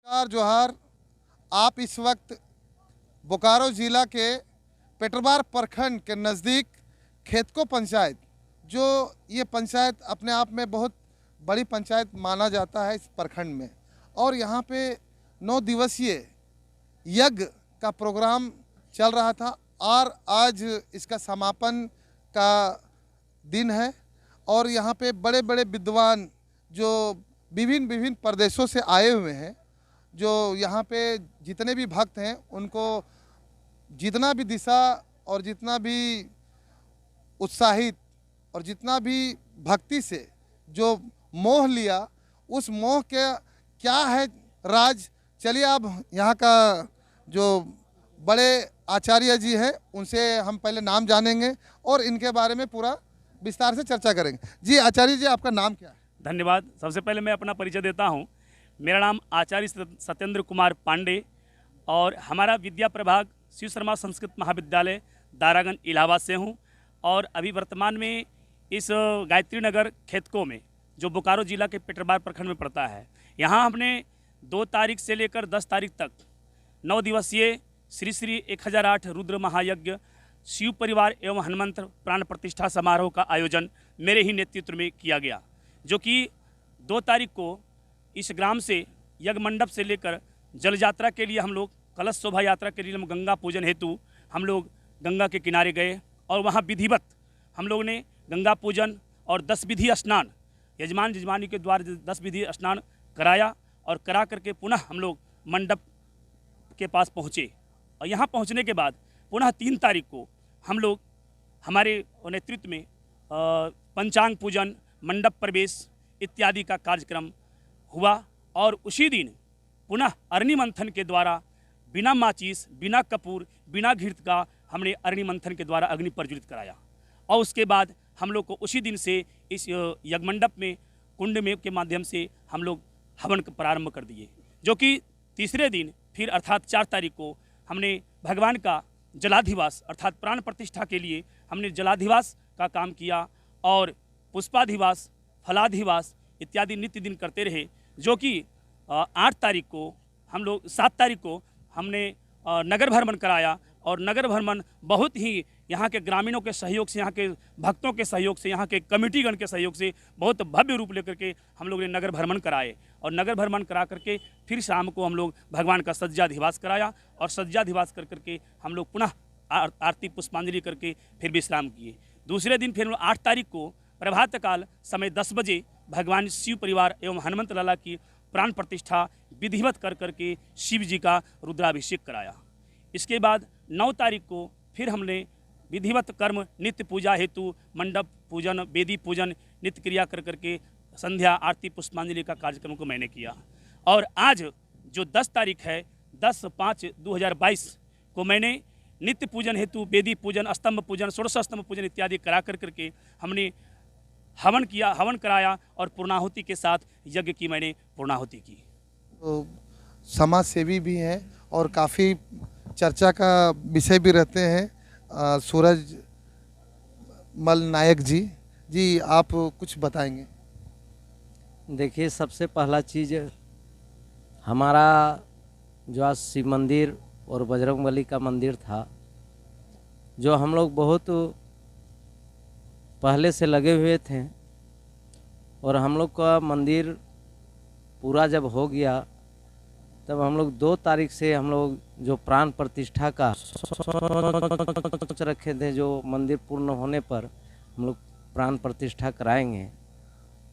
नमस्कार जोहार। आप इस वक्त बोकारो ज़िला के पेटरबार प्रखंड के नज़दीक खेतको पंचायत, जो ये पंचायत अपने आप में बहुत बड़ी पंचायत माना जाता है इस प्रखंड में, और यहाँ पे 9 दिवसीय यज्ञ का प्रोग्राम चल रहा था और आज इसका समापन का दिन है। और यहाँ पे बड़े बड़े विद्वान जो विभिन्न प्रदेशों से आए हुए हैं, जो यहाँ पे जितने भी भक्त हैं उनको जितना भी दिशा और जितना भी उत्साहित और जितना भी भक्ति से जो मोह लिया, उस मोह के क्या है राज, चलिए अब यहाँ का जो बड़े आचार्य जी हैं उनसे हम पहले नाम जानेंगे और इनके बारे में पूरा विस्तार से चर्चा करेंगे। जी आचार्य जी, आपका नाम क्या है? धन्यवाद। सबसे पहले मैं अपना परिचय देता हूं। मेरा नाम आचार्य सत्येंद्र कुमार पांडे और हमारा विद्या प्रभाग शिव शर्मा संस्कृत महाविद्यालय दारागंज इलाहाबाद से हूं। और अभी वर्तमान में इस गायत्री नगर खेतको में, जो बोकारो जिला के पेटरबार प्रखंड में पड़ता है, यहाँ हमने 2 तारीख से लेकर 10 तारीख तक 9 दिवसीय श्री श्री 1008 रुद्र महायज्ञ शिव परिवार एवं हनुमंत प्राण प्रतिष्ठा समारोह का आयोजन मेरे ही नेतृत्व में किया गया, जो कि 2 तारीख को इस ग्राम से यज्ञ मंडप से लेकर जल यात्रा के लिए हम लोग, कलश शोभा यात्रा के लिए हम गंगा पूजन हेतु हम लोग गंगा के किनारे गए और वहाँ विधिवत हम लोग ने गंगा पूजन और 10 विधि स्नान, यजमान यजमानी के द्वारा 10 विधि स्नान कराया और करा करके पुनः हम लोग मंडप के पास पहुँचे। और यहाँ पहुँचने के बाद पुनः 3 तारीख को हम लोग हमारे नेतृत्व में पंचांग पूजन, मंडप प्रवेश इत्यादि का कार्यक्रम हुआ और उसी दिन पुनः अग्नि मंथन के द्वारा बिना माचिस, बिना कपूर, बिना घृत का हमने अग्नि मंथन के द्वारा अग्नि प्रज्वलित कराया। और उसके बाद हम लोग को उसी दिन से इस यज्ञ मंडप में कुंड में के माध्यम से हम लोग हवन का प्रारंभ कर दिए, जो कि तीसरे दिन फिर अर्थात 4 तारीख को हमने भगवान का जलाधिवास अर्थात प्राण प्रतिष्ठा के लिए हमने जलाधिवास का काम किया और पुष्पाधिवास, फलाधिवास इत्यादि नित्य दिन करते रहे, जो कि 8 तारीख को हम लोग 7 तारीख को हमने नगर भ्रमण कराया। और नगर भ्रमण बहुत ही यहाँ के ग्रामीणों के सहयोग से, यहाँ के भक्तों के सहयोग से, यहाँ के कमेटीगण के सहयोग से बहुत भव्य रूप लेकर के हम लोग ने नगर भ्रमण कराए। और नगर भ्रमण करा करके फिर शाम को हम लोग भगवान का सज्जाधिवास कराया और सज्जाधिवास कर करके हम लोग पुनः आरती पुष्पांजलि करके फिर विश्राम किए। दूसरे दिन फिर 8 तारीख को प्रभात काल समय 10 बजे भगवान शिव परिवार एवं हनुमंत लाला की प्राण प्रतिष्ठा विधिवत कर करके शिव जी का रुद्राभिषेक कराया। इसके बाद 9 तारीख को फिर हमने विधिवत कर्म नित्य पूजा हेतु मंडप पूजन, वेदी पूजन नित्य क्रिया कर करके संध्या आरती पुष्पांजलि का कार्यक्रम को मैंने किया। और आज जो 10 तारीख है, 10/5/2022 को मैंने नित्य पूजन हेतु वेदी पूजन, स्तंभ पूजन, षोडश स्तंभ पूजन इत्यादि करा कर करके हमने हवन किया, हवन कराया और पूर्णाहुति के साथ यज्ञ की मैंने पूर्णाहुति की। तो समाज सेवी भी हैं और काफ़ी चर्चा का विषय भी रहते हैं। सूरज मल नायक जी, आप कुछ बताएंगे? देखिए, सबसे पहला चीज़ हमारा जो आज शिव मंदिर और बजरंगबली का मंदिर था, जो हम लोग बहुत पहले से लगे हुए थे, और हम लोग का मंदिर पूरा जब हो गया तब हम लोग 2 तारीख से हम लोग जो प्राण प्रतिष्ठा का सोच रखे थे, जो मंदिर पूर्ण होने पर हम लोग प्राण प्रतिष्ठा कराएंगे।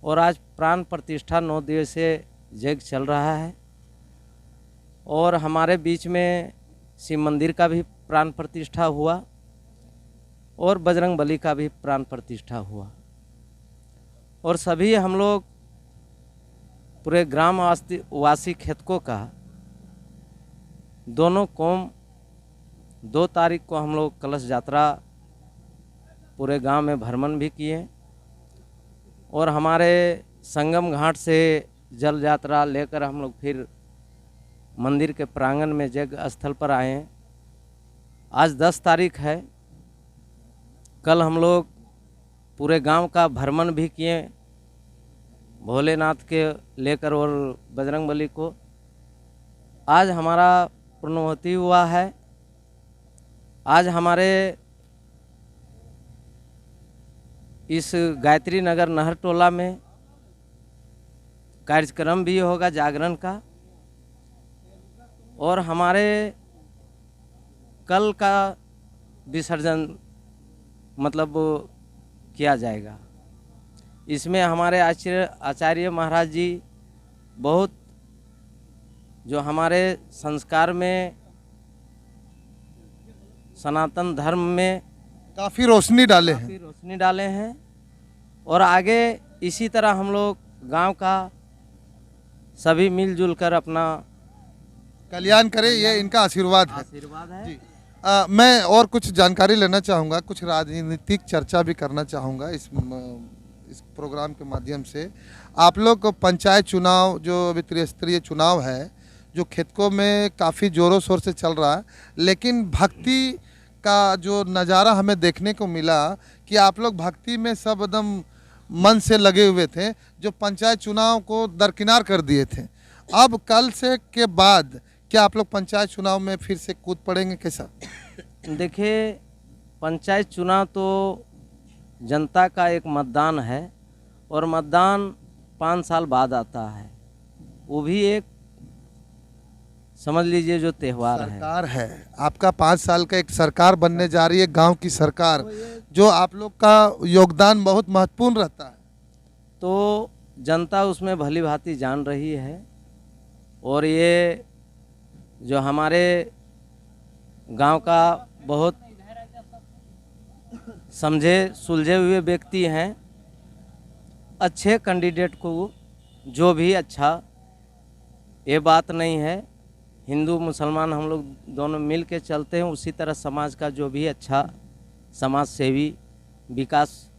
और आज प्राण प्रतिष्ठा 9 दिवसीय यज्ञ चल रहा है और हमारे बीच में शिव मंदिर का भी प्राण प्रतिष्ठा हुआ और बजरंगबली का भी प्राण प्रतिष्ठा हुआ। और सभी हम लोग पूरे ग्राम वासी खेतको का दोनों कौम 2 तारीख को हम लोग कलश यात्रा पूरे गांव में भ्रमण भी किए और हमारे संगम घाट से जल यात्रा लेकर हम लोग फिर मंदिर के प्रांगण में यज्ञ स्थल पर आए। आज 10 तारीख है। कल हम लोग पूरे गांव का भ्रमण भी किए, भोलेनाथ के लेकर और बजरंगबली को। आज हमारा पूर्णवती हुआ है। आज हमारे इस गायत्री नगर नहर टोला में कार्यक्रम भी होगा जागरण का, और हमारे कल का विसर्जन मतलब किया जाएगा। इसमें हमारे आचार्य महाराज जी बहुत जो हमारे संस्कार में सनातन धर्म में काफ़ी रोशनी डाले हैं। काफ़ी रोशनी डाले हैं, और आगे इसी तरह हम लोग गांव का सभी मिलजुल कर अपना कल्याण करे, ये इनका आशीर्वाद है। आशीर्वाद है। जी। मैं और कुछ जानकारी लेना चाहूँगा, कुछ राजनीतिक चर्चा भी करना चाहूँगा इस प्रोग्राम के माध्यम से। आप लोग को पंचायत चुनाव जो अभी त्रिस्तरीय चुनाव है, जो खेतकों में काफ़ी ज़ोरों शोर से चल रहा है, लेकिन भक्ति का जो नज़ारा हमें देखने को मिला कि आप लोग भक्ति में सब एकदम मन से लगे हुए थे, जो पंचायत चुनाव को दरकिनार कर दिए थे। अब कल से के बाद क्या आप लोग पंचायत चुनाव में फिर से कूद पड़ेंगे, कैसा? देखिए, पंचायत चुनाव तो जनता का एक मतदान है, और मतदान 5 साल बाद आता है। वो भी एक समझ लीजिए जो त्यौहार है। सरकार है आपका 5 साल का, एक सरकार बनने जा रही है, गांव की सरकार, जो आप लोग का योगदान बहुत महत्वपूर्ण रहता है। तो जनता उसमें भली भांति जान रही है, और ये जो हमारे गांव का बहुत समझे सुलझे हुए व्यक्ति हैं, अच्छे कैंडिडेट को जो भी अच्छा, ये बात नहीं है, हिंदू मुसलमान हम लोग दोनों मिल के चलते हैं। उसी तरह समाज का जो भी अच्छा समाज सेवी विकास,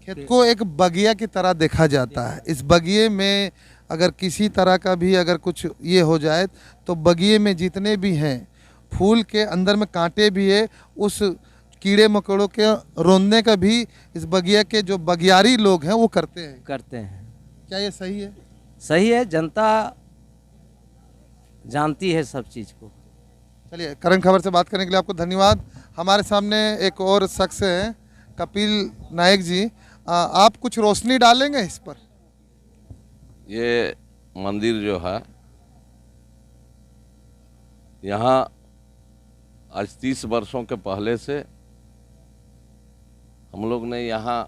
खेत को एक बगिया की तरह देखा जाता है। इस बगिए में अगर किसी तरह का भी अगर कुछ ये हो जाए तो बगिए में जितने भी हैं फूल के अंदर में कांटे भी है, उस कीड़े मकोड़ों के रोंदने का भी इस बगिया के जो बगियारी लोग हैं वो करते हैं। क्या ये सही है? सही है। जनता जानती है सब चीज़ को। चलिए, करंट खबर से बात करने के लिए आपको धन्यवाद। हमारे सामने एक और शख्स हैं, कपिल नायक जी। आप कुछ रोशनी डालेंगे इस पर? ये मंदिर जो है, यहाँ आज 30 वर्षों के पहले से हम लोग ने यहाँ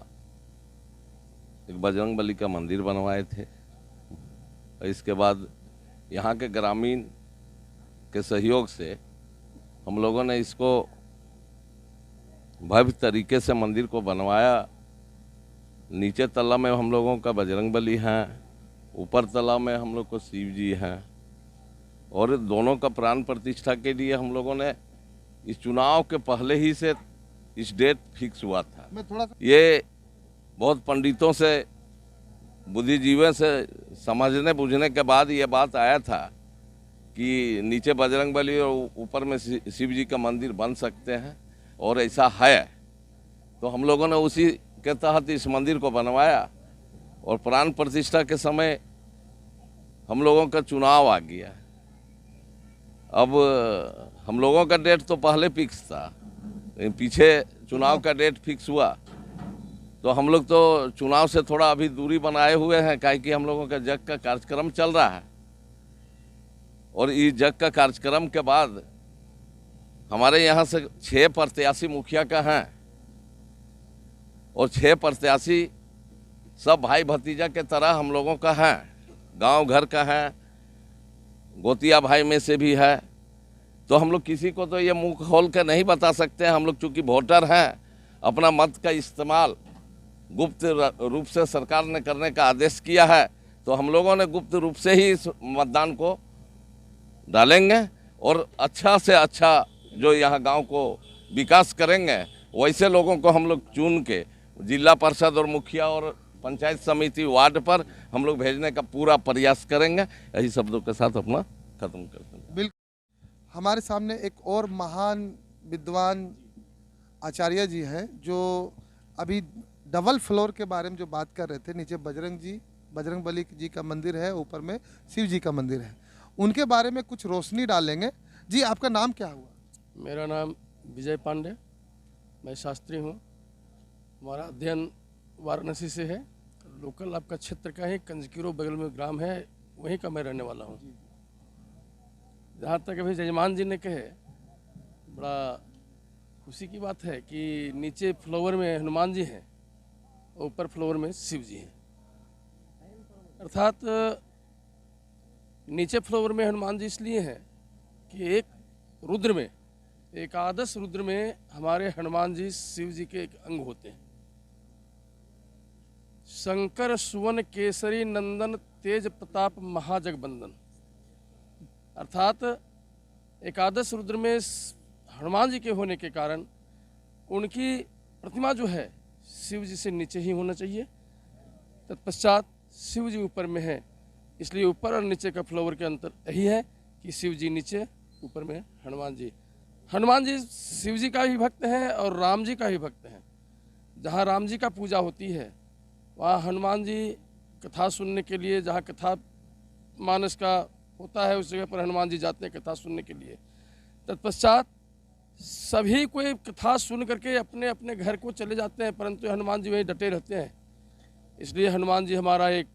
एक बजरंगबली का मंदिर बनवाए थे। और इसके बाद यहाँ के ग्रामीण के सहयोग से हम लोगों ने इसको भव्य तरीके से मंदिर को बनवाया। नीचे तला में हम लोगों का बजरंगबली हैं, ऊपर तला में हम लोग को शिव जी हैं, और दोनों का प्राण प्रतिष्ठा के लिए हम लोगों ने इस चुनाव के पहले ही से इस डेट फिक्स हुआ था। मैं थोड़ा सा ये बहुत पंडितों से, बुद्धिजीवियों से समझने बूझने के बाद ये बात आया था कि नीचे बजरंगबली और ऊपर में शिव जी का मंदिर बन सकते हैं, और ऐसा है। तो हम लोगों ने उसी के तहत इस मंदिर को बनवाया, और प्राण प्रतिष्ठा के समय हम लोगों का चुनाव आ गया। अब हम लोगों का डेट तो पहले फिक्स था, पीछे चुनाव का डेट फिक्स हुआ, तो हम लोग तो चुनाव से थोड़ा अभी दूरी बनाए हुए हैं, काहे कि हम लोगों का जग का कार्यक्रम चल रहा है। और इस जग का कार्यक्रम के बाद हमारे यहाँ से 6 प्रत्याशी मुखिया का हैं, और 6 प्रत्याशी सब भाई भतीजा के तरह हम लोगों का है, गांव घर का है, गोतिया भाई में से भी है। तो हम लोग किसी को तो ये मुंह खोल कर नहीं बता सकते हैं। हम लोग चूँकि वोटर हैं, अपना मत का इस्तेमाल गुप्त रूप से सरकार ने करने का आदेश किया है, तो हम लोगों ने गुप्त रूप से ही इस मतदान को डालेंगे, और अच्छा से अच्छा जो यहाँ गांव को विकास करेंगे, वैसे लोगों को हम लोग चुन के जिला परिषद और मुखिया और पंचायत समिति वार्ड पर हम लोग भेजने का पूरा प्रयास करेंगे। यही शब्दों के साथ अपना खत्म करते हैं। बिल्कुल। हमारे सामने एक और महान विद्वान आचार्य जी हैं, जो अभी डबल फ्लोर के बारे में जो बात कर रहे थे। नीचे बजरंगबली जी का मंदिर है, ऊपर में शिव जी का मंदिर है, उनके बारे में कुछ रोशनी डालेंगे। जी, आपका नाम क्या हुआ? मेरा नाम विजय पांडे, मैं शास्त्री हूँ। हमारा अध्ययन वाराणसी से है, लोकल आपका क्षेत्र का है, कंजकीरो बगल में ग्राम है, वहीं का मैं रहने वाला हूँ। जहाँ तक अभी जजमान जी ने कहे, बड़ा खुशी की बात है कि नीचे फ्लोवर में हनुमान जी हैं और ऊपर फ्लोवर में शिव जी हैं। अर्थात नीचे फ्लोवर में हनुमान जी इसलिए हैं कि एक रुद्र में, एक आदर्श रुद्र में हमारे हनुमान जी शिव जी के एक अंग होते हैं। शंकर सुवन केसरी नंदन तेज प्रताप महाजगबंदन, अर्थात एकादश रुद्र में हनुमान जी के होने के कारण उनकी प्रतिमा जो है शिव जी से नीचे ही होना चाहिए। तत्पश्चात शिव जी ऊपर में है, इसलिए ऊपर और नीचे का फ्लोवर के अंतर यही है कि शिव जी नीचे, ऊपर में हनुमान जी। हनुमान जी शिव जी का भी भक्त हैं और राम जी का भी भक्त हैं। जहाँ राम जी का पूजा होती है वहाँ हनुमान जी कथा सुनने के लिए, जहाँ कथा मानस का होता है उस जगह पर हनुमान जी जाते हैं कथा सुनने के लिए। तत्पश्चात सभी कोई कथा सुन करके अपने अपने घर को चले जाते हैं, परंतु हनुमान जी वहीं डटे रहते हैं। इसलिए हनुमान जी हमारा एक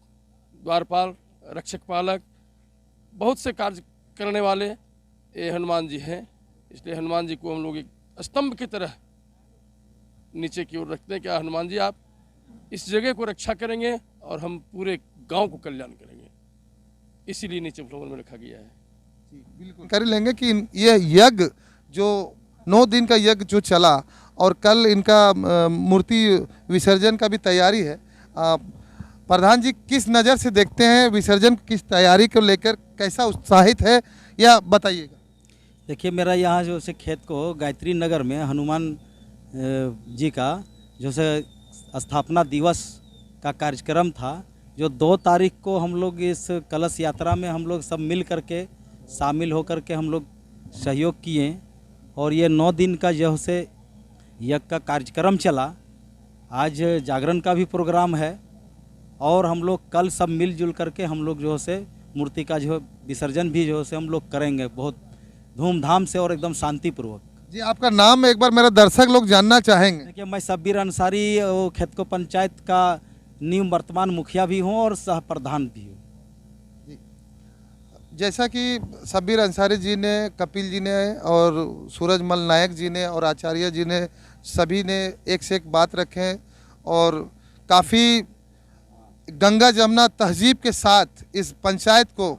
द्वारपाल, रक्षक पालक, बहुत से कार्य करने वाले ये हनुमान जी हैं। इसलिए हनुमान जी को हम लोग एक स्तंभ की तरह नीचे की ओर रखते हैं। क्या हनुमान जी आप इस जगह को रक्षा करेंगे और हम पूरे गांव को कल्याण करेंगे, इसीलिए नीचे फ्लोर में रखा गया है। बिल्कुल कर लेंगे कि ये यज्ञ जो 9 दिन का यज्ञ जो चला और कल इनका मूर्ति विसर्जन का भी तैयारी है। प्रधान जी किस नज़र से देखते हैं विसर्जन किस तैयारी को लेकर, कैसा उत्साहित है या बताइएगा? देखिए, मेरा यहाँ जो से खेत को गायत्री नगर में हनुमान जी का जो से स्थापना दिवस का कार्यक्रम था, जो 2 तारीख को हम लोग इस कलश यात्रा में हम लोग सब मिल करके शामिल होकर के हम लोग सहयोग किए और ये 9 दिन का जो से यज्ञ का कार्यक्रम चला। आज जागरण का भी प्रोग्राम है और हम लोग कल सब मिलजुल करके हम लोग जो से मूर्ति का जो विसर्जन भी जो से हम लोग करेंगे बहुत धूमधाम से और एकदम शांतिपूर्वक। जी, आपका नाम एक बार मेरा दर्शक लोग जानना चाहेंगे। देखिए, मैं शब्बीर अंसारी खेतको पंचायत का वर्तमान मुखिया भी हूँ और सह प्रधान भी हूँ। जैसा कि शब्बीर अंसारी जी ने, कपिल जी ने और सूरजमल नायक जी ने और आचार्य जी ने सभी ने एक से एक बात रखे और काफ़ी गंगा जमुना तहजीब के साथ इस पंचायत को,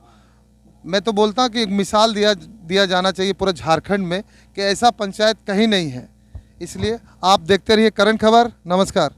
मैं तो बोलता हूँ कि एक मिसाल दिया जाना चाहिए पूरे झारखंड में कि ऐसा पंचायत कहीं नहीं है। इसलिए आप देखते रहिए करण खबर। नमस्कार।